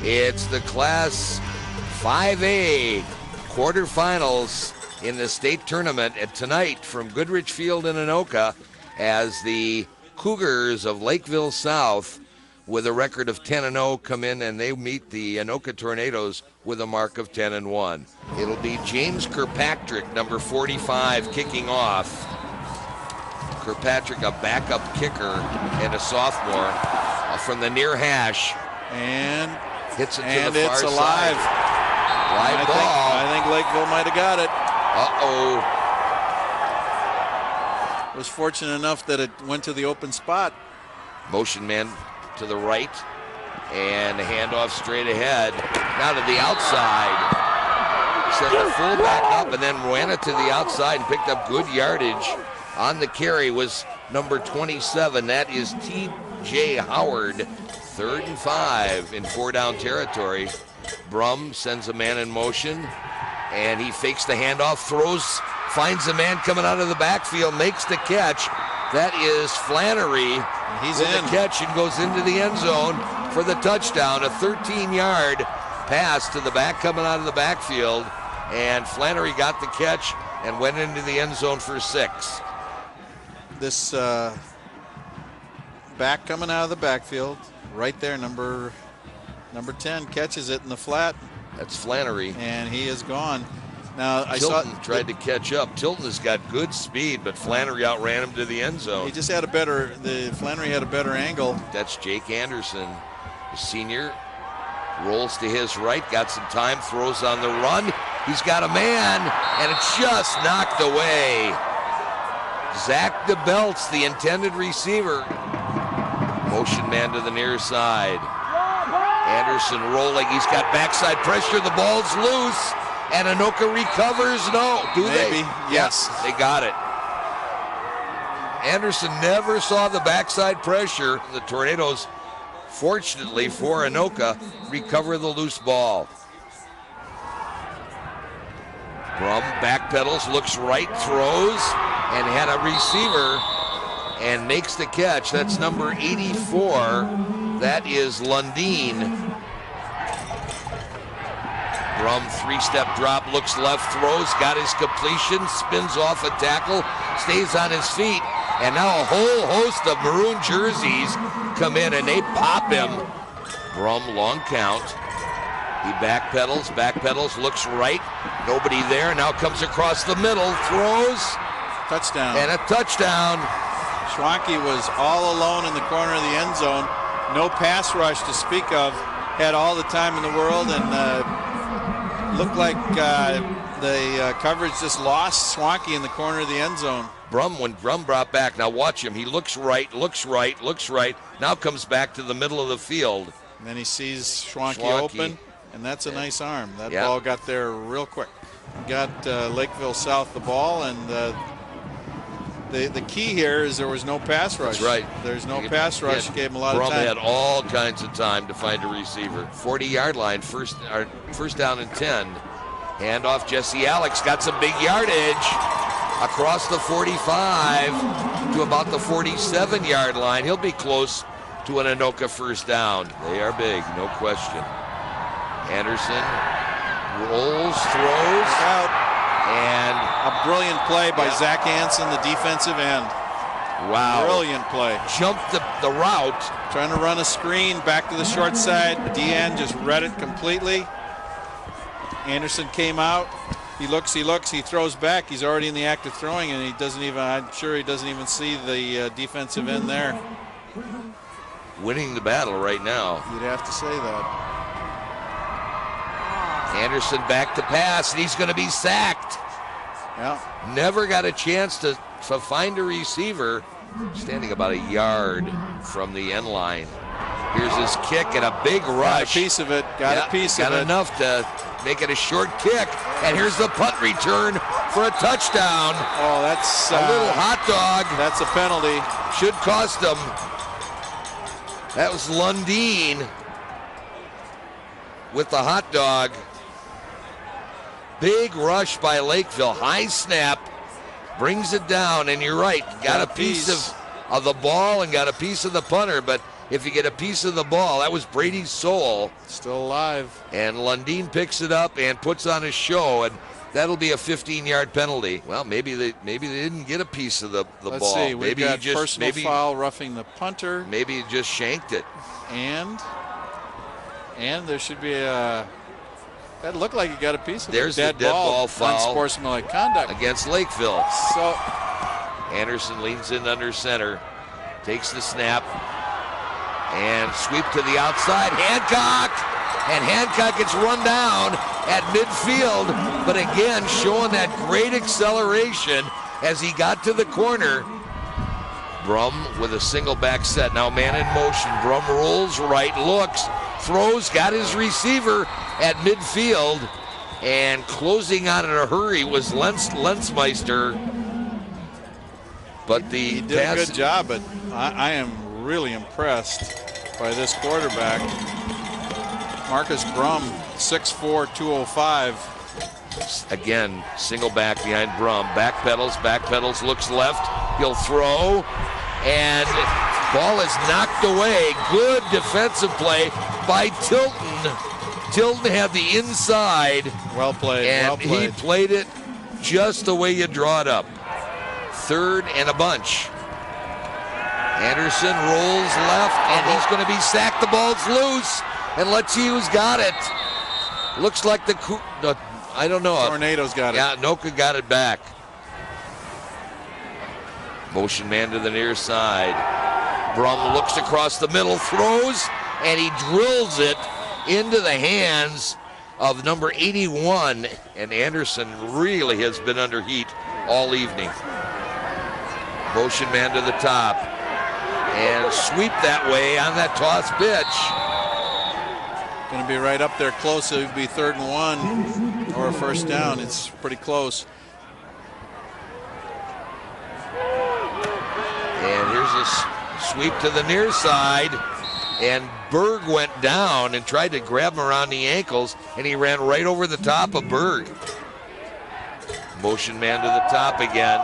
It's the Class 5A quarterfinals in the state tournament tonight from Goodrich Field in Anoka, as the Cougars of Lakeville South, with a record of 10-0, come in and they meet the Anoka Tornadoes with a mark of 10-1. It'll be James Kirkpatrick, number 45, kicking off. Kirkpatrick, a backup kicker and a sophomore, from the near hash. And hits it to the far it's side. alive. Live ball. I think Lakeville might have got it. Uh-oh. Was fortunate enough that it went to the open spot. Motion man to the right, and the handoff straight ahead. Now to the outside. Set the fullback up and then ran it to the outside and picked up good yardage. On the carry was number 27. That is T.J. Howard. 3rd and 5 in 4-down territory. Brum sends a man in motion, and he fakes the handoff, throws, finds a man coming out of the backfield, makes the catch. That is Flannery. He's with in. the catch and goes into the end zone for the touchdown. A 13-yard pass to the back coming out of the backfield, and Flannery got the catch and went into the end zone for 6. This back coming out of the backfield, right there, number 10 catches it in the flat. That's Flannery. And he is gone. Now Tilton tried to catch up. Tilton has got good speed, but Flannery outran him to the end zone. He just had Flannery had a better angle. That's Jake Anderson, the senior. Rolls to his right, got some time, throws on the run. He's got a man, and it's just knocked away. Zach DeBelts, the intended receiver. Motion man to the near side. Anderson rolling, he's got backside pressure, the ball's loose, and Anoka recovers. No, Maybe. Yes. They got it. Anderson never saw the backside pressure. The Tornadoes, fortunately for Anoka, recover the loose ball. Brum backpedals, looks right, throws, and had a receiver and makes the catch. That's number 84. That is Lundeen. Brum, 3-step drop, looks left, throws, got his completion, spins off a tackle, stays on his feet, and now a whole host of maroon jerseys come in and they pop him. Brum, long count. He backpedals, looks right, nobody there, now comes across the middle, throws. Touchdown. And a touchdown. Schwanke was all alone in the corner of the end zone. No pass rush to speak of. Had all the time in the world, and looked like the coverage just lost Schwanke in the corner of the end zone. When Brum brought back, now watch him. He looks right, now comes back to the middle of the field. And then he sees Schwanke open, and that's a nice arm. That ball got there real quick. Got Lakeville South the ball, and the key here is there was no pass rush. That's right. There's no pass rush. Gave him a lot of time. Brum had all kinds of time to find a receiver. 40-yard line, first down and 10. Handoff, Jesse Alex got some big yardage across the 45 to about the 47-yard line. He'll be close to an Anoka first down. They are big, no question. Anderson rolls, throws, out. And a brilliant play by Zach Hansen, the defensive end. Wow. Brilliant play. Jumped the route. Trying to run a screen back to the short side. The DN just read it completely. Anderson came out. He looks, he throws back. He's already in the act of throwing, and I'm sure he doesn't even see the defensive end there. Winning the battle right now. You'd have to say that. Anderson back to pass, and he's going to be sacked. Yeah. Never got a chance to find a receiver. Standing about a yard from the end line. Here's his kick and a big rush. Got a piece of it. Got enough to make it a short kick. And here's the punt return for a touchdown. Oh, that's a little hot dog. That's a penalty. Should cost them. That was Lundeen with the hot dog. Big rush by Lakeville. High snap. Brings it down, and you're right. Got a piece of the ball and got a piece of the punter, but if you get a piece of the ball. That was Brady's soul. Still alive. And Lundeen picks it up and puts on a show, and that'll be a 15-yard penalty. Well, maybe they didn't get a piece of the ball. Let's see. We've Maybe got he just personal foul roughing the punter. Maybe he just shanked it. And there should be a. That looked like he got a piece of it. There's the dead ball foul. Unsportsmanlike conduct Against Lakeville. So Anderson leans in under center, takes the snap, and sweep to the outside. And Hancock gets run down at midfield, but again showing that great acceleration as he got to the corner. Brum with a single back set. Now man in motion. Brum rolls right, looks, throws, got his receiver at midfield, and closing on in a hurry was Lenzmeister. But he did a good job, but I am really impressed by this quarterback. Marcus Brum, 6'4", 205. Again, single back behind Brum. Back pedals, looks left. He'll throw, and ball is knocked away. Good defensive play by Tilton. Tilton had the inside. Well played, and he played it just the way you draw it up. 3rd and a bunch. Anderson rolls left, and he's going to be sacked. The ball's loose, and let's see who's got it. Looks like I don't know. Tornadoes got it. Yeah, Anoka got it back. Motion man to the near side. Brum looks across the middle, throws, and he drills it into the hands of number 81. And Anderson really has been under heat all evening. Motion man to the top. And sweep that way on that toss pitch. Going to be right up there close. It would be 3rd and 1 or a first down. It's pretty close. And here's a sweep to the near side. And Berg went down and tried to grab him around the ankles, and he ran right over the top of Berg. Motion man to the top again.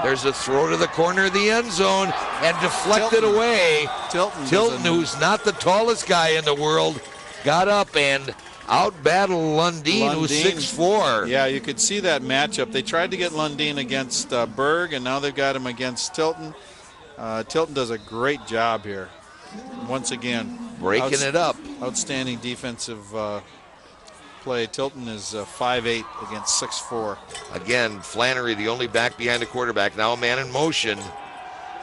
There's a throw to the corner of the end zone and deflected away. Tilton, who's not the tallest guy in the world, got up and out-battled Lundeen, who's 6'4". Yeah, you could see that matchup. They tried to get Lundeen against Berg, and now they've got him against Tilton. Tilton does a great job here. Once again, breaking it up. Outstanding defensive play. Tilton is 5'8" against 6'4". Again, Flannery, the only back behind the quarterback. Now a man in motion.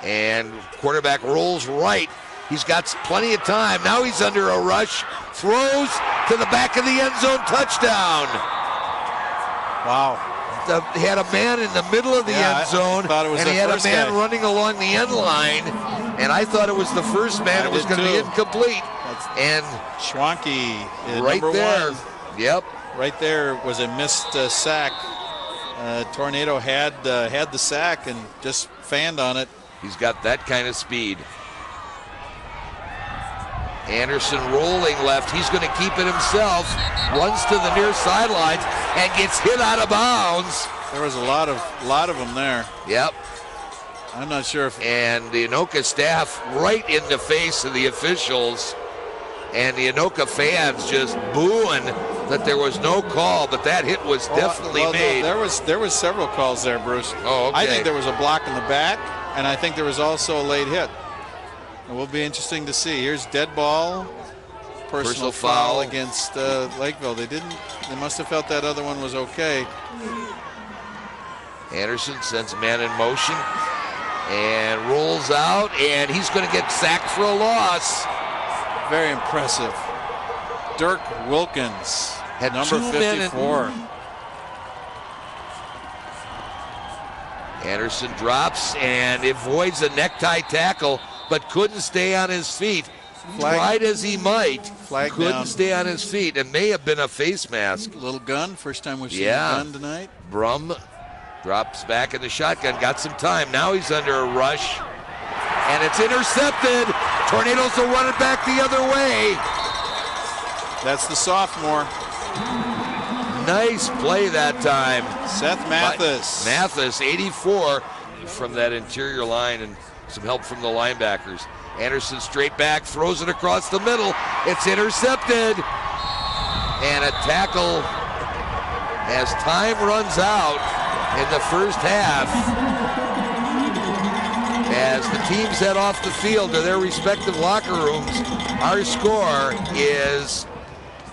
And quarterback rolls right. He's got plenty of time. Now he's under a rush. Throws to the back of the end zone. Touchdown. Wow. He had a man in the middle of the end zone, and he had a man running along the end line, and I thought it was the first man. It was going to be incomplete. And Schwanke, right number there. 1. Yep. Right there was a missed sack. Tornado had the sack and just fanned on it. He's got that kind of speed. Anderson rolling left. He's going to keep it himself. Runs to the near sidelines and gets hit out of bounds. There was a lot of them there. Yep. I'm not sure if. And the Anoka staff right in the face of the officials, and the Anoka fans just booing that there was no call, but that hit was definitely made. No, there was several calls there, Bruce. Oh, okay. I think there was a block in the back, and I think there was also a late hit. It will be interesting to see. Here's dead ball, personal foul against Lakeville. They must have felt that other one was okay. Anderson sends a man in motion and rolls out, and he's going to get sacked for a loss. Very impressive. Dirk Wilkins, had number 54. Anderson drops and avoids a necktie tackle, but couldn't stay on his feet. Tried as he might, couldn't stay on his feet. It may have been a face mask. Little gun, first time we've seen a gun tonight. Brum drops back in the shotgun, got some time. Now he's under a rush, and it's intercepted. Tornadoes will run it back the other way. That's the sophomore. Nice play that time. Seth Mathis. Mathis, 84, from that interior line, and some help from the linebackers. Anderson straight back, throws it across the middle. It's intercepted. And a tackle as time runs out in the first half. As the teams head off the field to their respective locker rooms, our score is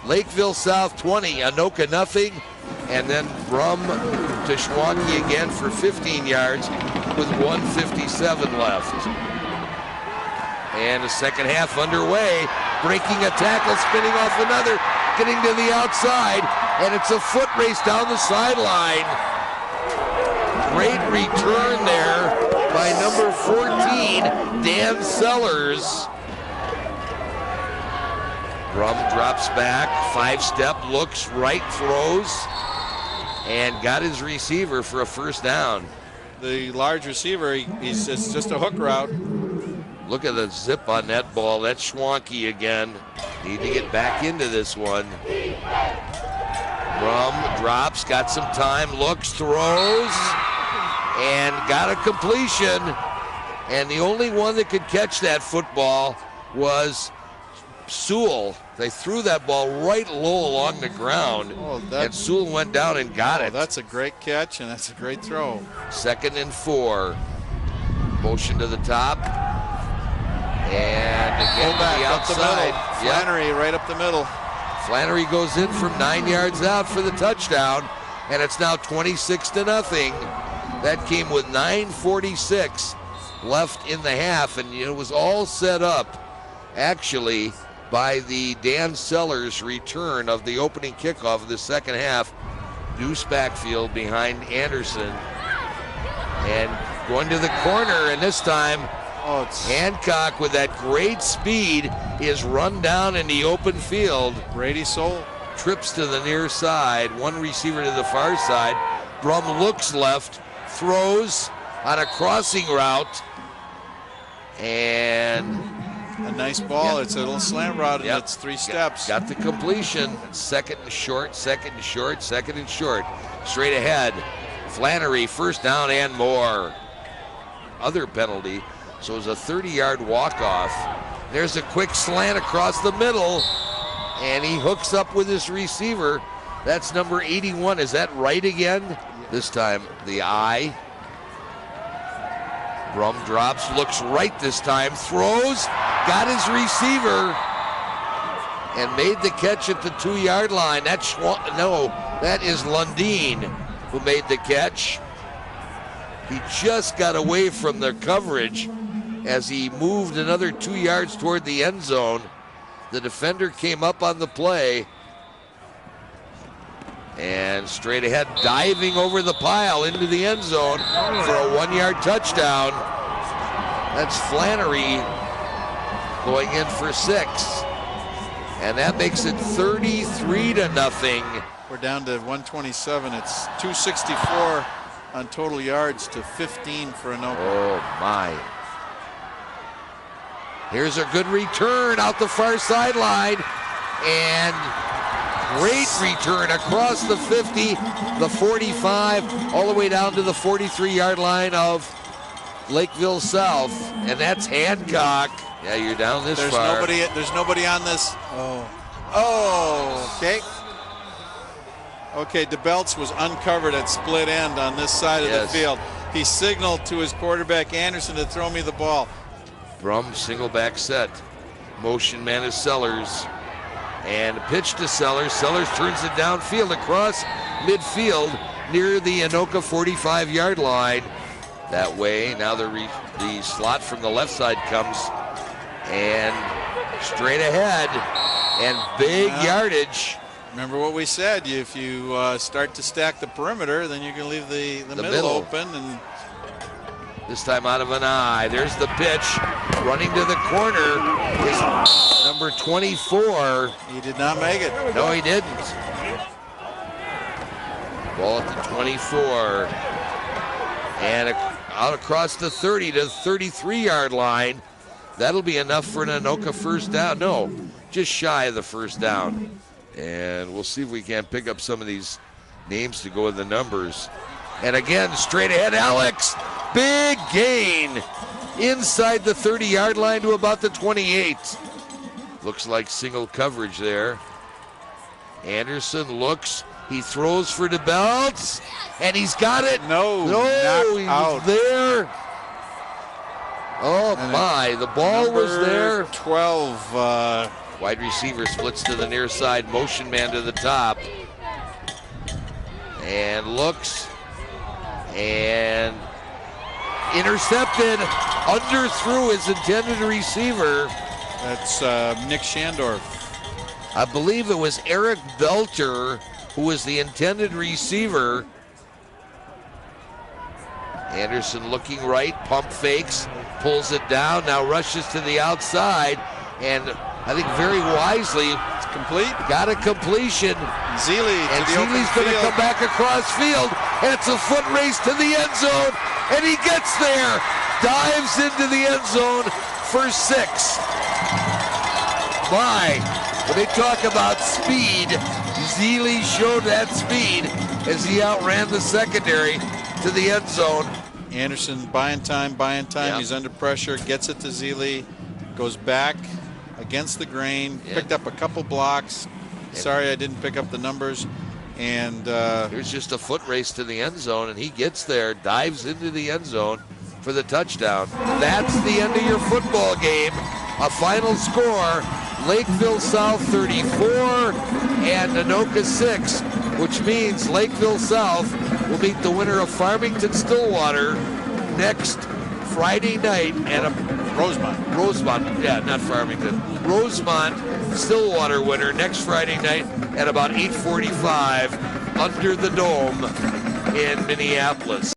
Lakeville South 20, Anoka nothing, and then Brum to Schwanke again for 15 yards with 1:57 left. And the second half underway, breaking a tackle, spinning off another, getting to the outside, and it's a foot race down the sideline. Great return there by number 14, Dan Sellers. Brum drops back, 5-step, looks right, throws, and got his receiver for a first down. The large receiver, it's just a hook route. Look at the zip on that ball. That's Schwanke again. Need to get back into this one. Brum drops, got some time, looks, throws, and got a completion. And the only one that could catch that football was Sewell. They threw that ball right low along the ground, and Sewell went down and got it. That's a great catch, and that's a great throw. 2nd and 4. Motion to the top. And again to the outside. Flannery right up the middle. Flannery goes in from 9 yards out for the touchdown, and it's now 26-0. That came with 9:46 left in the half, and it was all set up, actually, by the Dan Sellers return of the opening kickoff of the second half. Deuce backfield behind Anderson, and going to the corner, and this time Hancock with that great speed is run down in the open field. Brady Soul trips to the near side, one receiver to the far side. Brum looks left, throws on a crossing route, and a nice ball. It's a little slant route, and it's 3 steps. Got the completion. 2nd and short, 2nd and short, 2nd and short. Straight ahead. Flannery, first down and more. Other penalty. So it was a 30-yard walk-off. There's a quick slant across the middle, and he hooks up with his receiver. That's number 81. Is that right again? This time, the eye. Brum drops, looks right this time, throws, got his receiver, and made the catch at the 2-yard line. That is Lundeen who made the catch. He just got away from the coverage as he moved another 2 yards toward the end zone. The defender came up on the play, and straight ahead, diving over the pile into the end zone for a 1-yard touchdown. That's Flannery going in for 6. And that makes it 33-0. We're down to 127. It's 264 on total yards to 15 for Anoka. Oh, my. Here's a good return out the far sideline. And great return across the 50, the 45, all the way down to the 43-yard line of Lakeville South. And that's Hancock. Yeah, you're down this far. There's nobody on this. Oh, okay. Okay, DeBelts was uncovered at split end on this side of the field. He signaled to his quarterback, Anderson, to throw me the ball. Brum, single back set. Motion man is Sellers. And a pitch to Sellers. Sellers turns it downfield across midfield near the Anoka 45-yard line. That way, now the slot from the left side comes, and straight ahead, and big yardage. Remember what we said, if you start to stack the perimeter, then you can leave the middle open. And this time out of an eye. There's the pitch. Running to the corner is number 24. He did not make it. No, he didn't. Ball at the 24. And out across the 30 to the 33-yard line. That'll be enough for an Anoka first down. No, just shy of the first down. And we'll see if we can pick up some of these names to go with the numbers. And again, straight ahead, Alex. Big gain inside the 30-yard line to about the 28. Looks like single coverage there. Anderson looks, he throws for DeBelt, and he's got it. No, he out. was there. Oh And my, the ball was there. 12. Wide receiver splits to the near side, motion man to the top. And looks, and intercepted, underthrew his intended receiver. That's Nick Shandorf. I believe it was Eric Belter who was the intended receiver. Anderson looking right, pump fakes, pulls it down, now rushes to the outside, and I think very wisely, It's complete. got a completion. Zealy And to the open Zealy's going to field. come back across field, and it's a foot race to the end zone, and he gets there, dives into the end zone for 6. My, when they talk about speed, Zealy showed that speed as he outran the secondary to the end zone. Anderson buying time. Yep. He's under pressure, gets it to Zealy, goes back against the grain, picked up a couple blocks. Sorry I didn't pick up the numbers. And Here's just a foot race to the end zone, and he gets there, dives into the end zone for the touchdown. That's the end of your football game. A final score, Lakeville South 34 and Anoka 6, which means Lakeville South will meet the winner of Farmington-Stillwater next Friday night at Rosemont, yeah, not Farmington. Rosemont-Stillwater winner next Friday night at about 8:45 under the dome in Minneapolis.